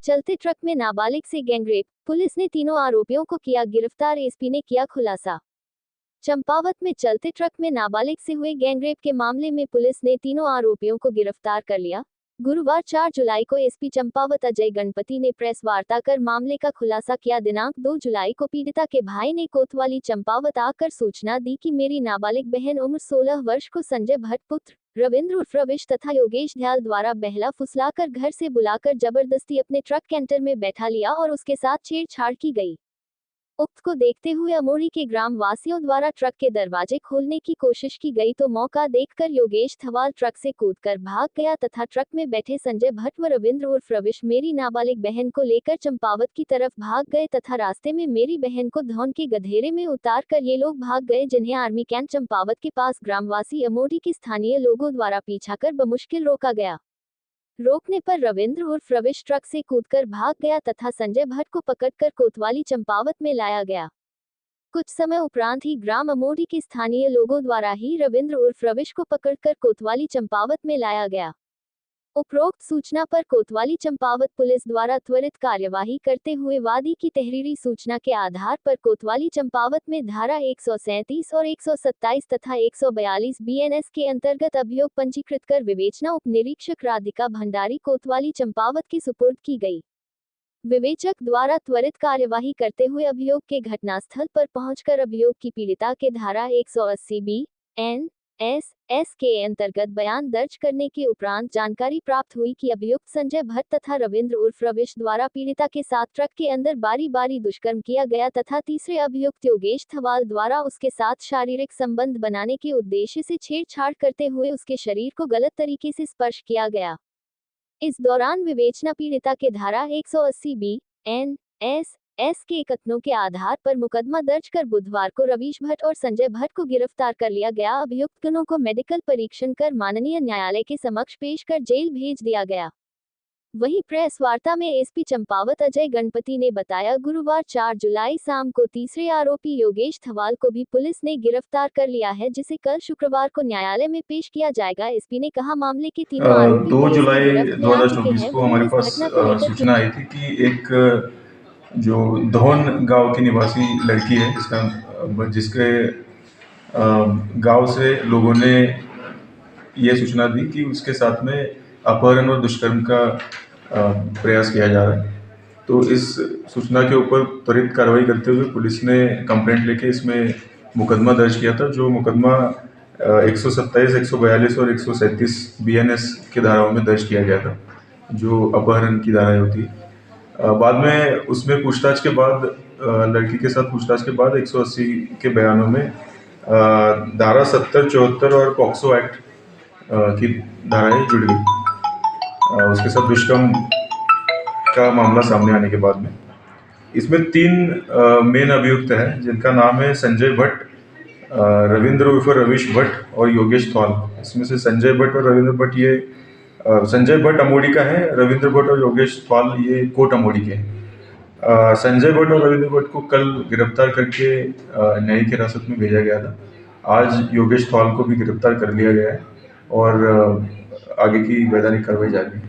चलते ट्रक में नाबालिग से गैंगरेप, पुलिस ने तीनों आरोपियों को किया गिरफ्तार, एसपी ने किया खुलासा। चंपावत में चलते ट्रक में नाबालिग से हुए गैंगरेप के मामले में पुलिस ने तीनों आरोपियों को गिरफ्तार कर लिया। गुरुवार 4 जुलाई को एसपी चंपावत अजय गणपति ने प्रेस वार्ता कर मामले का खुलासा किया। दिनांक 2 जुलाई को पीड़िता के भाई ने कोतवाली चंपावत आकर सूचना दी कि मेरी नाबालिग बहन उम्र 16 वर्ष को संजय भट्ट पुत्र रविंद्र उर्फ रविश तथा योगेश ध्याल द्वारा बहला फुसलाकर घर से बुलाकर जबरदस्ती अपने ट्रक कैंटर में बैठा लिया और उसके साथ छेड़छाड़ की गई। उक्त को देखते हुए अमोड़ी के ग्राम वासियों द्वारा ट्रक के दरवाजे खोलने की कोशिश की गई तो मौका देखकर योगेश धवाल ट्रक से कूदकर भाग गया तथा ट्रक में बैठे संजय भट्ट व रविंद्र उर्फ रविश मेरी नाबालिग बहन को लेकर चंपावत की तरफ भाग गए तथा रास्ते में मेरी बहन को धौन के गधेरे में उतार कर ये लोग भाग गए, जिन्हें आर्मी कैंप चंपावत के पास ग्रामवासी अमोड़ी के स्थानीय लोगों द्वारा पीछा कर बमुश्किल रोका गया। रोकने पर रविंद्र उर्फ रविश ट्रक से कूदकर भाग गया तथा संजय भट्ट को पकड़कर कोतवाली चंपावत में लाया गया। कुछ समय उपरांत ही ग्राम अमोड़ी के स्थानीय लोगों द्वारा ही रविंद्र उर्फ रविश को पकड़कर कोतवाली चंपावत में लाया गया। उपरोक्त सूचना पर कोतवाली चंपावत पुलिस द्वारा त्वरित कार्यवाही करते हुए वादी की तहरीरी सूचना के आधार पर कोतवाली चंपावत में धारा 137 और 127 तथा 142 बीएनएस के अंतर्गत अभियोग पंजीकृत कर विवेचना उप निरीक्षक राधिका भंडारी कोतवाली चंपावत की सुपुर्द की गई। विवेचक द्वारा त्वरित कार्यवाही करते हुए अभियोग के घटनास्थल पर पहुंचकर अभियोग की पीड़िता के धारा 180 बी एन एस के अंतर्गत बयान दर्ज करने के उपरांत जानकारी प्राप्त हुई कि अभियुक्त संजय भट्ट तथा रविंद्र उर्फ रविश द्वारा पीड़िता के साथ ट्रक के अंदर बारी बारी दुष्कर्म किया गया तथा तीसरे अभियुक्त योगेश धवाल द्वारा उसके साथ शारीरिक संबंध बनाने के उद्देश्य से छेड़छाड़ करते हुए उसके शरीर को गलत तरीके से स्पर्श किया गया। इस दौरान विवेचना पीड़िता के धारा 180 बी एन एस के कथनों के आधार पर मुकदमा दर्ज कर बुधवार को रविश भट्ट और संजय भट्ट को गिरफ्तार कर लिया गया। अभियुक्तों को मेडिकल परीक्षण कर माननीय न्यायालय के समक्ष पेश कर जेल भेज दिया गया। वहीं प्रेस वार्ता में एसपी चंपावत अजय गणपति ने बताया, गुरुवार 4 जुलाई शाम को तीसरे आरोपी योगेश धवाल को भी पुलिस ने गिरफ्तार कर लिया है, जिसे कल शुक्रवार को न्यायालय में पेश किया जाएगा। एसपी ने कहा, मामले के तीनों आरोपी 2 जुलाई 2024 को हमारे पास सूचना आई थी कि एक जो धौन गांव की निवासी लड़की है जिसके गांव से लोगों ने ये सूचना दी कि उसके साथ में अपहरण और दुष्कर्म का प्रयास किया जा रहा है। तो इस सूचना के ऊपर त्वरित कार्रवाई करते हुए पुलिस ने कंप्लेंट लेके इसमें मुकदमा दर्ज किया था, जो मुकदमा 127, 142 और 137 बीएनएस के धाराओं में दर्ज किया गया था, जो अपहरण की धाराएं होती है। बाद में उसमें पूछताछ के बाद लड़की के साथ पूछताछ के बाद 180 के बयानों में धारा 70, 74 और पॉक्सो एक्ट की धाराएं जुड़ गई। उसके साथ दुष्कर्म का मामला सामने आने के बाद में इसमें 3 मेन अभियुक्त हैं, जिनका नाम है संजय भट्ट, रविंद्र उर्फ रविश भट्ट और योगेश धवाल। इसमें से संजय भट्ट और रविंद्र भट्ट संजय भट्ट अमोड़ी का है, रविंद्र भट्ट और योगेश धवाल ये कोट अमोड़ी के हैं। संजय भट्ट और रविंद्र भट्ट को कल गिरफ्तार करके न्यायिक हिरासत में भेजा गया था। आज योगेश धवाल को भी गिरफ्तार कर लिया गया है और आगे की वैधानिक कार्रवाई जारी है।